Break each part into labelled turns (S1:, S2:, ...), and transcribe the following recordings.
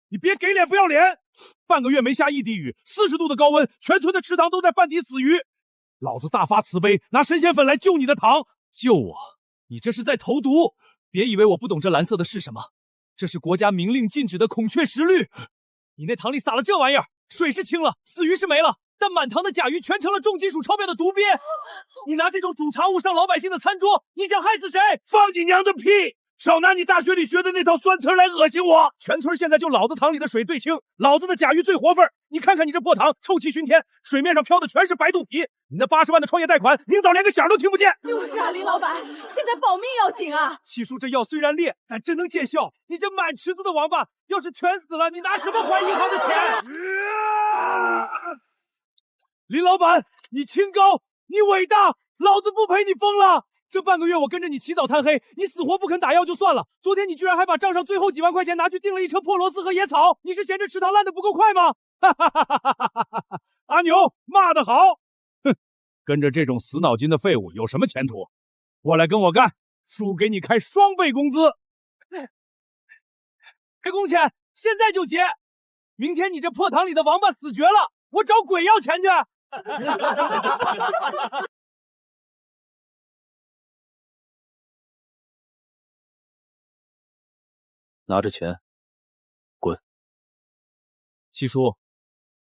S1: 你别给脸不要脸！半个月没下一滴雨，40度的高温，全村的池塘都在饭底死鱼。老子大发慈悲，拿神仙粉来救你的塘。救我？你这是在投毒！别以为我不懂这蓝色的是什么，这是国家明令禁止的孔雀石绿。你那塘里撒了这玩意儿，水是清了，死鱼是没了，但满塘的甲鱼全成了重金属超标的毒鳖。你拿这种主茶物上老百姓的餐桌，你想害死谁？放你娘的屁！少拿你大学里学的那套酸词来恶心我！全村现在就老子塘里的水最清，老子的甲鱼最活分。你看看你这破塘，臭气熏天，水面上飘的全是白肚皮。你那80万的创业贷款，明早连个响都听不见。
S2: 就是啊，林老板，现在保命要紧啊！
S1: 七叔这药虽然烈，但真能见效。你这满池子的王八，要是全死了，你拿什么还银行的钱？林老板，你清高，你伟大，老子不陪你疯了！这半个月我跟着你起早贪黑，你死活不肯打药就算了，昨天你居然还把账上最后几万块钱拿去订了一车破螺丝和野草，你是嫌这池塘烂得不够快吗？哈哈哈哈哈哈！阿牛骂得好，哼，跟着这种死脑筋的废物有什么前途？过来跟我干，叔给你开双倍工资。开工钱现在就结，明天你这破塘里的王八死绝了，我找鬼要钱去。
S3: 拿着钱，滚！
S4: 七叔，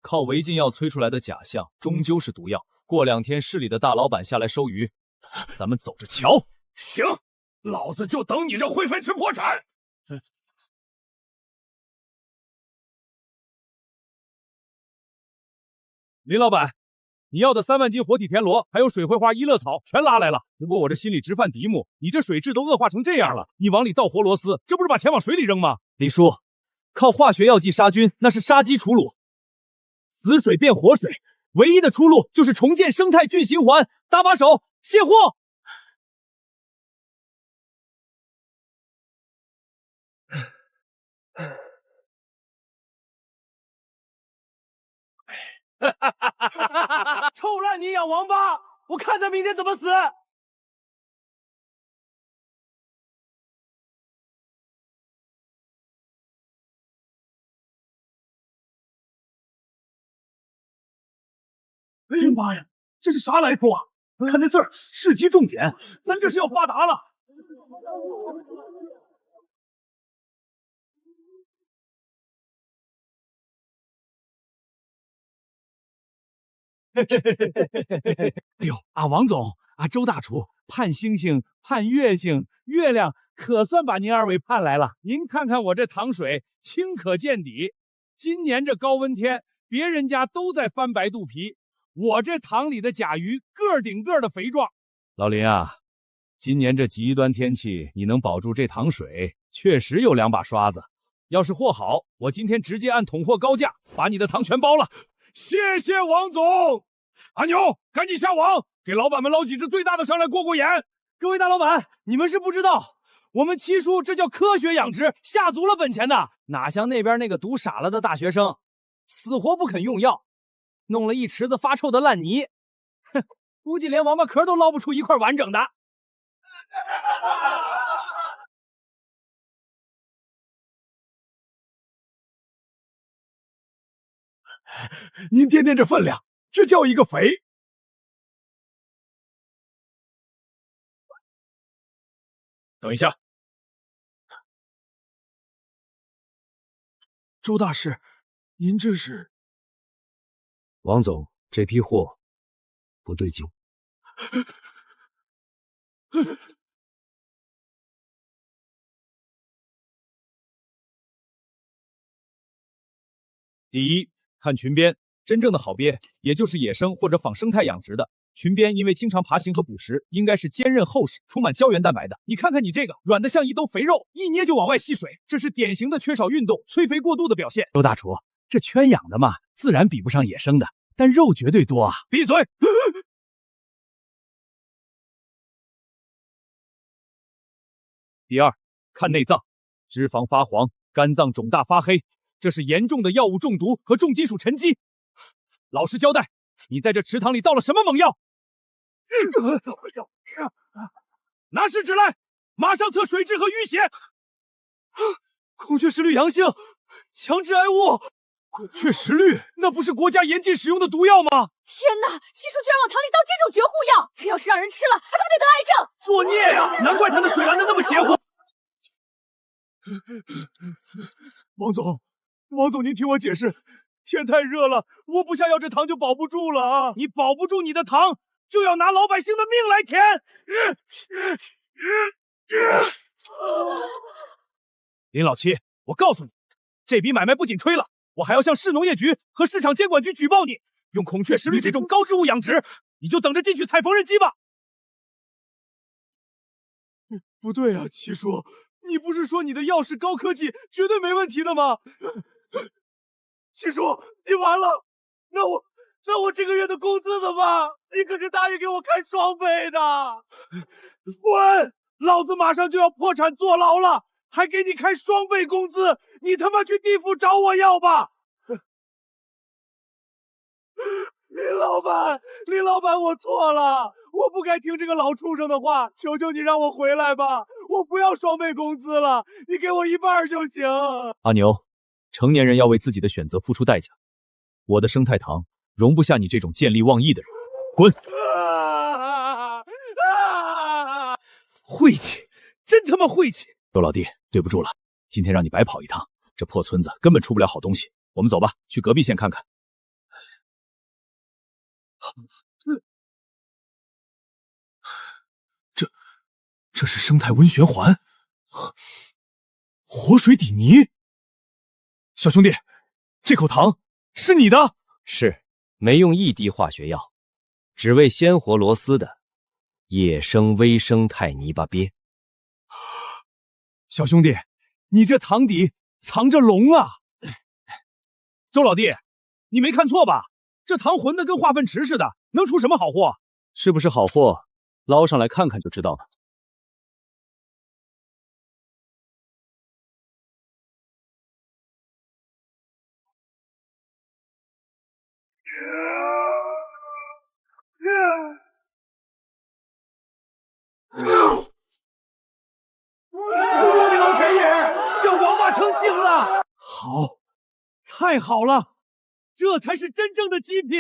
S4: 靠违禁药催出来的假象终究是毒药。过2天市里的大老板下来收鱼，咱们走着瞧。
S1: 行，老子就等你这灰飞吃破产。林老板，你要的3万斤活体田螺，还有水绘花、一乐草，全拉来了。不过我这心里直犯嘀目，你这水质都恶化成这样了，你往里倒活螺丝，这不是把钱往水里扔吗？
S4: 李叔，靠化学药剂杀菌，那是杀鸡除卤，死水变活水，唯一的出路就是重建生态菌循环。搭把手，卸货！
S1: 臭烂你养王八！我看他明天怎么死！哎呀妈呀，这是啥来头啊？看那字儿，市级重点，咱这是要发达了！哎呦，王总，周大厨，盼星星，盼月星，月亮可算把您2位盼来了。您看看我这塘水，清可见底。今年这高温天，别人家都在翻白肚皮，我这塘里的甲鱼个顶个的肥壮。
S4: 老林啊，今年这极端天气，你能保住这塘水，确实有2把刷子。要是货好，我今天直接按桶货高价把你的塘全包了。谢谢王总，阿牛，赶紧下网，给老板们捞几只最大的上来过过眼。
S1: 各位大老板，你们是不知道，我们七叔这叫科学养殖，下足了本钱的，
S4: 哪像那边那个毒傻了的大学生，死活不肯用药，弄了一池子发臭的烂泥，哼，估计连王八壳都捞不出一块完整的。
S1: 您掂掂这分量，这叫一个肥。等一下，周大师，您这是？
S3: 王总，这批货不对劲。
S4: 第一，看群鳖，真正的好鳖，也就是野生或者仿生态养殖的。群鳖因为经常爬行和捕食，应该是坚韧厚实、充满胶原蛋白的。你看看你这个，软的像一兜肥肉，一捏就往外吸水，这是典型的缺少运动、催肥过度的表现。
S1: 周大厨，这圈养的嘛，自然比不上野生的，但肉绝对多啊！
S4: 闭嘴！第二，看内脏，脂肪发黄，肝脏肿大发黑，这是严重的药物中毒和重金属沉积。老实交代，你在这池塘里倒了什么猛药？
S1: 拿试纸来，马上测水质和淤血。孔雀石绿阳性，强致癌物，孔雀石绿，那不是国家严禁使用的毒药吗？
S2: 天哪，七叔居然往汤里倒这种绝户药，这要是让人吃了，还不得得癌症？
S1: 作孽呀！难怪他的水蓝的那么邪乎。王总，您听我解释，天太热了，我不下药这糖就保不住了啊！你保不住你的糖，就要拿老百姓的命来填。林老七，我告诉你，这笔买卖不仅吹了，我还要向市农业局和市场监管局举报你，用孔雀石绿这种高质物养殖，你就等着进去踩缝纫机吧。不对啊，七叔，你不是说你的药是高科技，绝对没问题的吗？七叔，你完了，那我这个月的工资怎么办？你可是答应给我开双倍的。滚！老子马上就要破产坐牢了，还给你开双倍工资，你他妈去地府找我要吧！林老板，我错了，我不该听这个老畜生的话，求求你让我回来吧，我不要双倍工资了，你给我一半就行。
S3: 阿牛，成年人要为自己的选择付出代价，我的生态堂容不下你这种见利忘义的人，滚！
S1: 晦气，真他妈晦气！
S3: 周老弟，对不住了，今天让你白跑一趟，这破村子根本出不了好东西。我们走吧，去隔壁县看看。
S1: 这是生态温循环，活水底泥。小兄弟，这口糖是你的？
S5: 是，没用一滴化学药，只为鲜活螺丝的野生微生态泥巴鳖。
S1: 小兄弟，你这糖底藏着龙啊！周老弟，你没看错吧？这糖浑的跟化粪池似的，能出什么好货？
S3: 是不是好货，捞上来看看就知道了。
S1: 老天爷，这王八成精了！好，太好了，这才是真正的极品。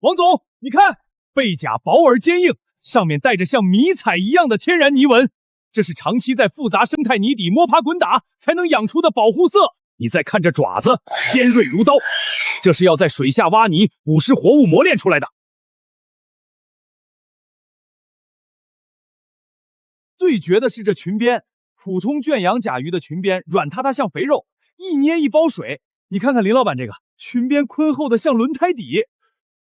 S1: 王总，你看，背甲薄而坚硬，上面带着像迷彩一样的天然泥纹，这是长期在复杂生态泥底摸爬滚打才能养出的保护色。你再看这爪子，尖锐如刀，这是要在水下挖泥捕食活物磨练出来的。最绝的是这裙边，普通圈养甲鱼的裙边软塌塌像肥肉，一捏一包水。你看看林老板这个裙边宽厚的像轮胎底。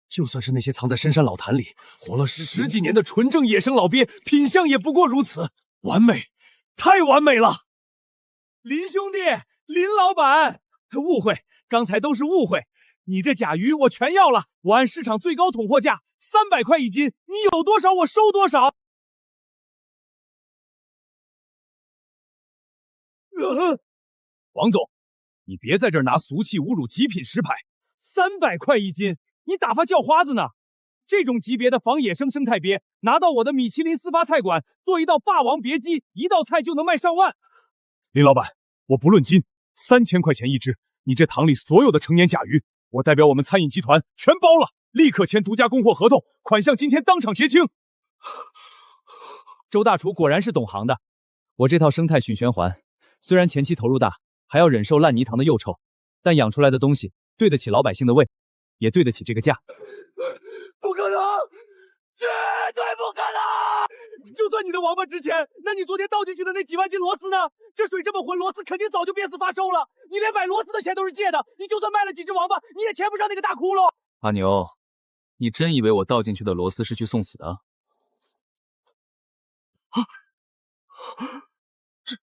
S1: 就算是那些藏在深山老潭里活了10几年的纯正野生老鳖，品相也不过如此，完美，太完美了！林兄弟，林老板，误会，刚才都是误会。你这甲鱼我全要了，我按市场最高统货价300块一斤，你有多少我收多少。王总，你别在这儿拿俗气侮辱极品石牌，300块一斤。你打发叫花子呢？这种级别的仿野生生态鳖，拿到我的米其林斯巴菜馆做一道霸王别姬，一道菜就能卖上万。林老板，我不论斤，3000块钱一只，你这塘里所有的成年甲鱼，我代表我们餐饮集团全包了，立刻签独家供货合同，款项今天当场结清。周大厨果然是懂行的，我这套生态循循环，虽然前期投入大，还要忍受烂泥塘的幼臭，但养出来的东西对得起老百姓的胃。也对得起这个价。不可能，绝对不可能！就算你的王八值钱，那你昨天倒进去的那几万斤螺丝呢？这水这么浑，螺丝肯定早就变死发馊了。你连买螺丝的钱都是借的，你就算卖了几只王八，你也填不上那个大窟窿。
S3: 阿牛，你真以为我倒进去的螺丝是去送死的？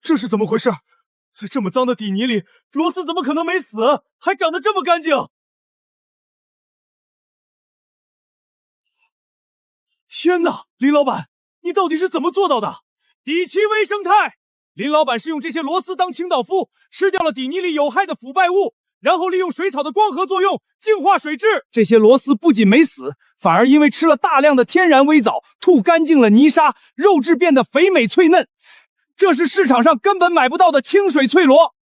S1: 这是怎么回事？在这么脏的底泥里，螺丝怎么可能没死，还长得这么干净？天哪，林老板，你到底是怎么做到的？底漆微生态，林老板是用这些螺丝当清道夫，吃掉了底泥里有害的腐败物，然后利用水草的光合作用净化水质。这些螺丝不仅没死，反而因为吃了大量的天然微藻，吐干净了泥沙，肉质变得肥美脆嫩。这是市场上根本买不到的清水脆螺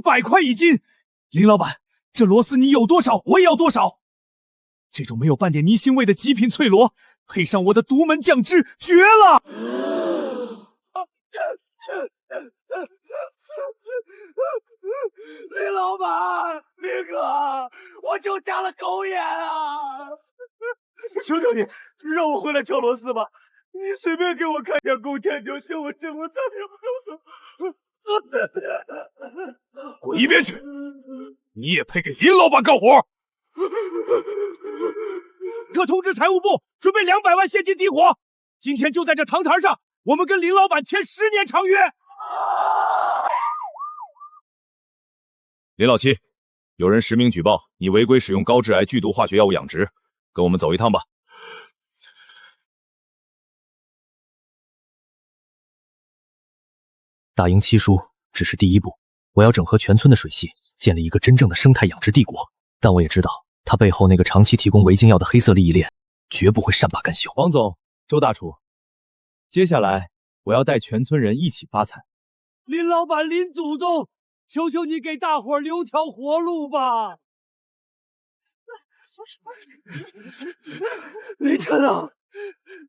S1: ，100块一斤。林老板，这螺丝你有多少，我也要多少。这种没有半点泥腥味的极品脆螺，配上我的独门酱汁，绝了！林老板，林哥，我就加了狗眼啊！求求你，让我回来挑螺丝吧！你随便给我开点工钱就行，我见过差评
S4: 滚一边去！你也配给林老板干活？
S1: 特通知财务部，准备200万现金抵火。今天就在这堂台上，我们跟林老板签10年长约。
S3: 林老七，有人实名举报你违规使用高致癌剧毒化学药物养殖，跟我们走一趟吧。
S5: 大英七叔只是第一步，我要整合全村的水系，建立一个真正的生态养殖帝国。但我也知道，他背后那个长期提供违禁药的黑色利益链，绝不会善罢甘休。
S3: 王总，周大厨，接下来我要带全村人一起发财。
S1: 林老板，林祖宗，求求你给大伙留条活路吧！林晨啊，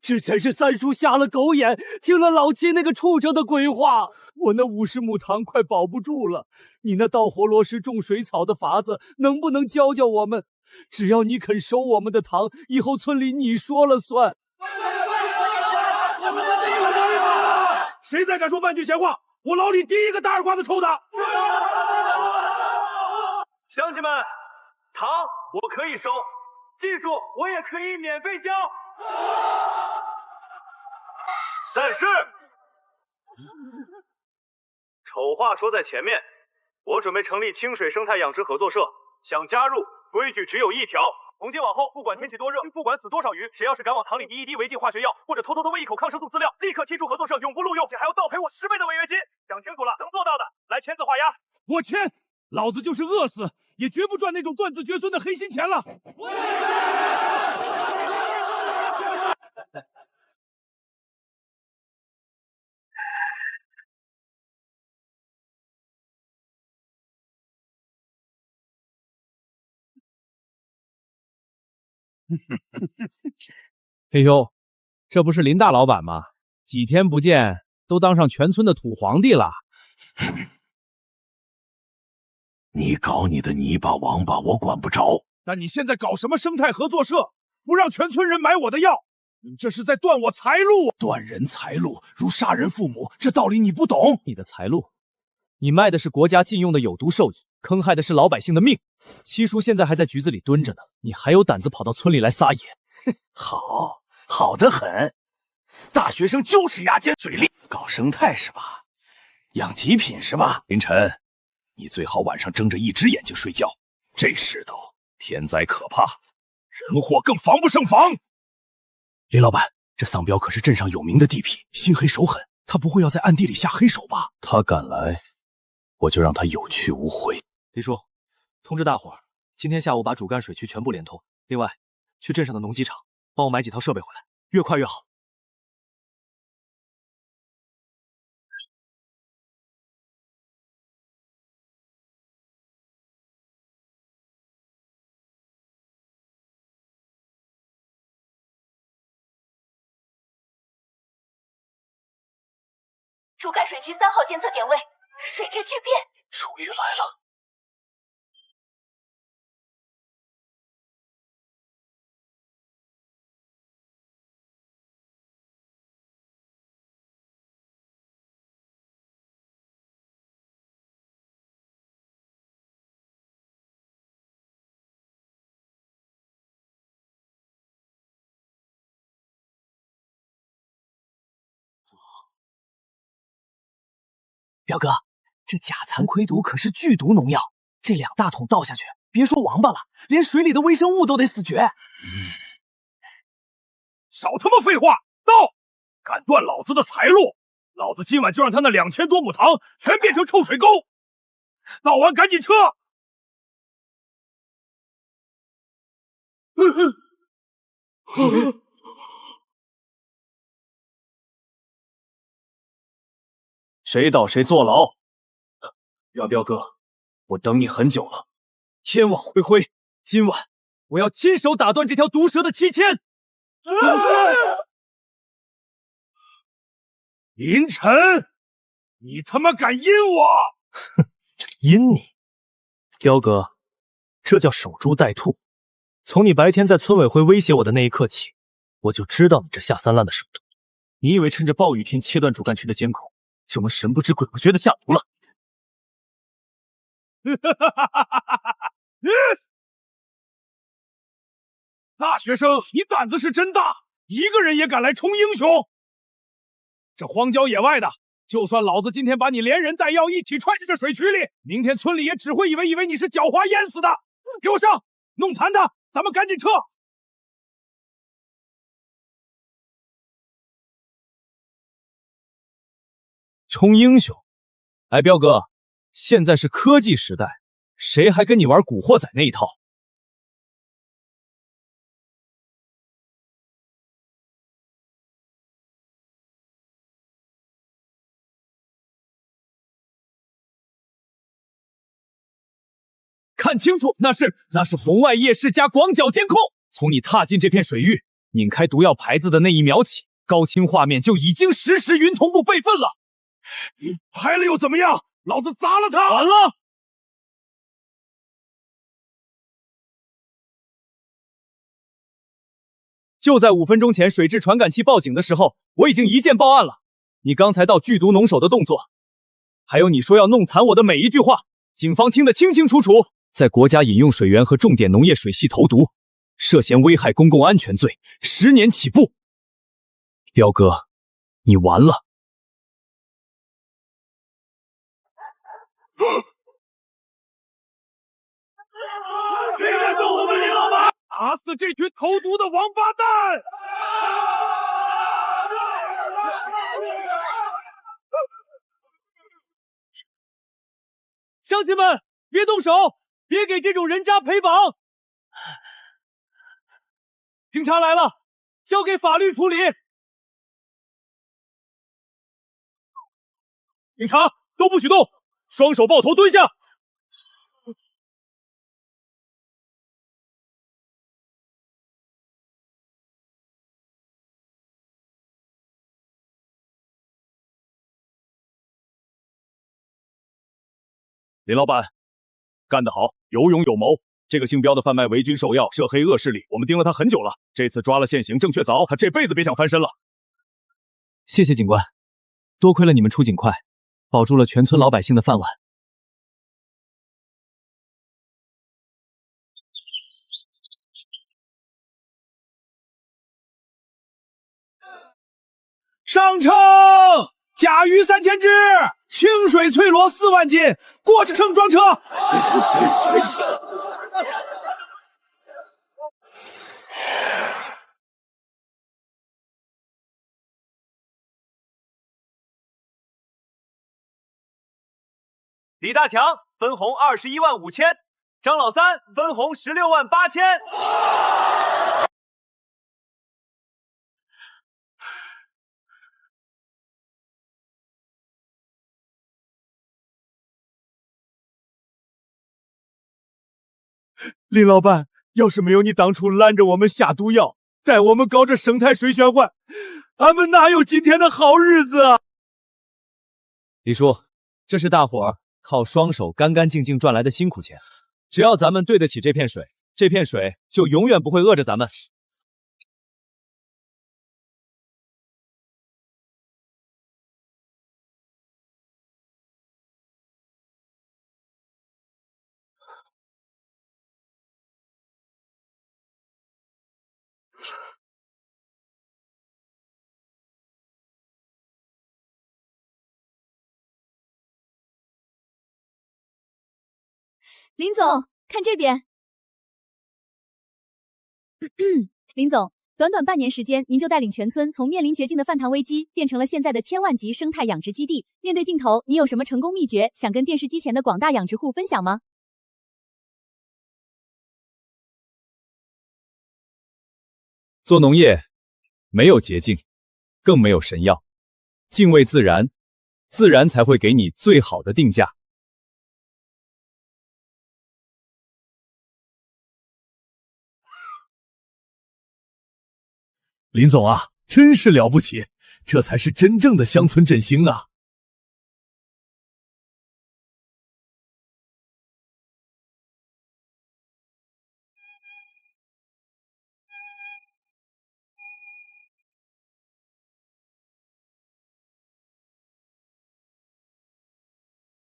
S1: 之前是三叔瞎了狗眼，听了老七那个畜生的鬼话，我那50亩塘快保不住了。你那倒活螺石种水草的法子，能不能教教我们？只要你肯收我们的塘，以后村里你说了算。谁再敢说半句闲话，我老李第一个大耳刮子抽他！乡亲们，糖我可以收，技术我也可以免费教，但是丑话说在前面，我准备成立清水生态养殖合作社，想加入，规矩只有一条。从今往后，不管天气多热，不管死多少鱼，谁要是敢往塘里滴一滴违禁化学药，或者偷偷喂一口抗生素饲料，立刻踢出合作社，永不录用，且还要倒赔我10倍的违约金。想清楚了，能做到的来签字画押。我签，老子就是饿死也绝不赚那种断子绝孙的黑心钱了。
S3: 嘿呦，这不是林大老板吗？几天不见，都当上全村的土皇帝了。
S4: 你搞你的泥巴王八，我管不着。
S1: 那你现在搞什么生态合作社？不让全村人买我的药，你这是在断我财路！
S4: 断人财路如杀人父母，这道理你不懂。
S3: 你的财路，你卖的是国家禁用的有毒兽医，坑害的是老百姓的命。七叔现在还在局子里蹲着呢，你还有胆子跑到村里来撒野？
S4: 好得很。大学生就是牙尖嘴利，搞生态是吧？养极品是吧？林晨，你最好晚上睁着一只眼睛睡觉。这世道天灾可怕，人祸更防不胜防。林老板，这丧彪可是镇上有名的地痞，心黑手狠，他不会要在暗地里下黑手吧？他敢来，我就让他有去无回。
S5: 林叔，通知大伙儿，今天下午把主干水渠全部连通。另外，去镇上的农机厂帮我买几套设备回来，越快越好。
S2: 主干水渠3号监测点位，水质巨变。
S5: 终于来了。
S6: 表哥，这甲残葵毒可是剧毒农药，这2大桶倒下去，别说王八了，连水里的微生物都得死绝。
S1: 少他妈废话，到！敢断老子的财路，老子今晚就让他那2000多亩塘全变成臭水沟。闹完赶紧撤！
S3: 谁倒谁坐牢。彪哥，我等你很久了。天网恢恢，今晚我要亲手打断这条毒蛇的七牵。
S1: 林晨，你他妈敢阴我！
S3: 阴你，彪哥，这叫守株待兔。从你白天在村委会威胁我的那一刻起，我就知道你这下三滥的手段。你以为趁着暴雨天切断主干区的监控，就能神不知鬼不觉的下毒了？
S1: 大学生，你胆子是真大，一个人也敢来冲英雄！这荒郊野外的，就算老子今天把你连人带药一起踹进这水渠里，明天村里也只会以为你是狡猾淹死的。给我上，弄残他，咱们赶紧撤！
S3: 冲英雄？哎，彪哥，现在是科技时代，谁还跟你玩古惑仔那一套？看清楚，那是红外夜视加广角监控。从你踏进这片水域，拧开毒药牌子的那一秒起，高清画面就已经实时云同步备份了。
S1: 拍了又怎么样？老子砸了他！
S3: 完了！就在5分钟前水质传感器报警的时候，我已经一键报案了。你刚才到剧毒农手的动作，还有你说要弄残我的每一句话，警方听得清清楚楚。在国家饮用水源和重点农业水系投毒，涉嫌危害公共安全罪，10年起步。彪哥，你完了！
S1: 谁敢动我们林老板？打死这群投毒的王八蛋！
S3: 乡亲们，别动手，别给这种人渣陪绑！警察来了，交给法律处理。警察都不许动，双手抱头蹲下。林老板，干得好，有勇有谋。这个姓彪的贩卖伪军兽药，涉黑恶势力，我们盯了他很久了。这次抓了现行，正确凿，他这辈子别想翻身了。谢谢警官，多亏了你们出警快，保住了全村老百姓的饭碗。
S1: 上称，甲鱼3000只，清水翠螺4万斤，过秤装车。
S3: 李大强分红21万5千，张老三分红16万8千。
S1: 林老板，要是没有你当初拦着我们下毒药，带我们搞这生态水循环，俺们哪有今天的好日子啊？
S3: 李叔，这是大伙儿靠双手干干净净赚来的辛苦钱，只要咱们对得起这片水，这片水就永远不会饿着咱们。
S2: 林总，看这边。林总，短短半年时间，您就带领全村从面临绝境的饭堂危机，变成了现在的千万级生态养殖基地。面对镜头，你有什么成功秘诀，想跟电视机前的广大养殖户分享吗？
S3: 做农业没有捷径，更没有神药，敬畏自然，自然才会给你最好的定价。
S4: 林总啊，真是了不起，这才是真正的乡村振兴啊！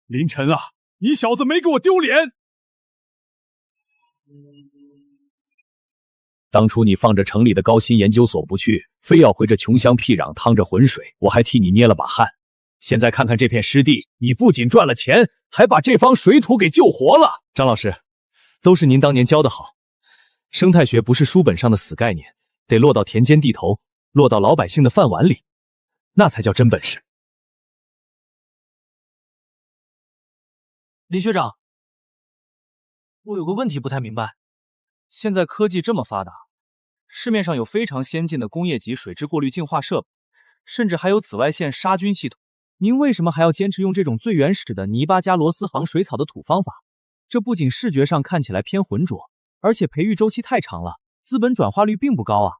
S1: 林晨啊，你小子没给我丢脸！
S5: 当初你放着城里的高新研究所不去，非要回这穷乡僻壤趟着浑水，我还替你捏了把汗。现在看看这片湿地，你不仅赚了钱，还把这方水土给救活了。
S3: 张老师，都是您当年教的好。生态学不是书本上的死概念，得落到田间地头，落到老百姓的饭碗里，那才叫真本事。
S6: 林学长，我有个问题不太明白。
S3: 现在科技这么发达，市面上有非常先进的工业级水质过滤净化设备，甚至还有紫外线杀菌系统。您为什么还要坚持用这种最原始的泥巴加螺丝行水草的土方法？这不仅视觉上看起来偏浑浊，而且培育周期太长了，资本转化率并不高啊。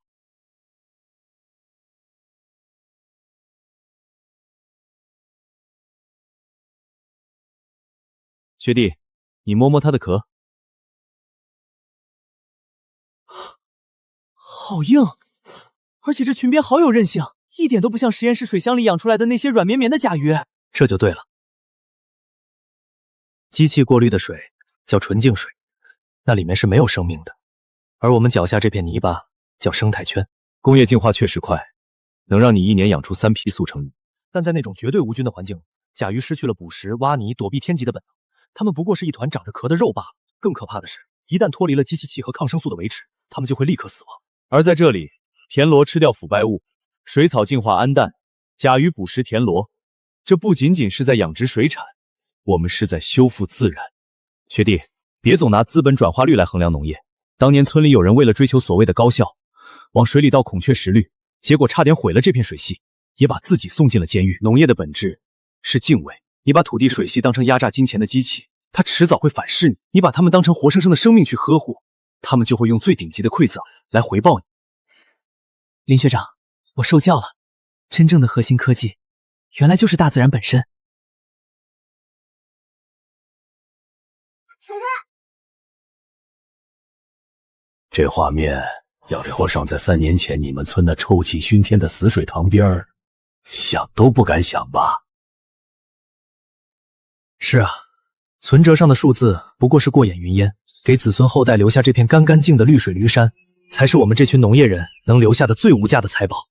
S3: 学弟，你摸摸它的壳。
S6: 好硬，而且这裙边好有韧性，一点都不像实验室水箱里养出来的那些软绵绵的甲鱼。
S5: 这就对了，机器过滤的水叫纯净水，那里面是没有生命的。而我们脚下这片泥巴叫生态圈。
S3: 工业净化确实快，能让你1年养出3批速成鱼，
S5: 但在那种绝对无菌的环境，甲鱼失去了捕食、挖泥、躲避天敌的本能，它们不过是一团长着壳的肉罢了。更可怕的是，一旦脱离了机器气和抗生素的维持，它们就会立刻死亡。
S3: 而在这里，田螺吃掉腐败物，水草净化氨氮，甲鱼捕食田螺，这不仅仅是在养殖水产，我们是在修复自然。学弟，别总拿资本转化率来衡量农业。当年村里有人为了追求所谓的高效，往水里倒孔雀石绿，结果差点毁了这片水系，也把自己送进了监狱。农业的本质是敬畏，你把土地水系当成压榨金钱的机器，它迟早会反噬你；你把它们当成活生生的生命去呵护，他们就会用最顶级的馈赠来回报你。
S6: 林学长，我受教了，真正的核心科技，原来就是大自然本身。
S4: 这画面要是活上在3年前你们村那臭气熏天的死水塘边儿，想都不敢想吧？
S5: 是啊，存折上的数字不过是过眼云烟，给子孙后代留下这片干干净的绿水驴山，才是我们这群农业人能留下的最无价的财宝。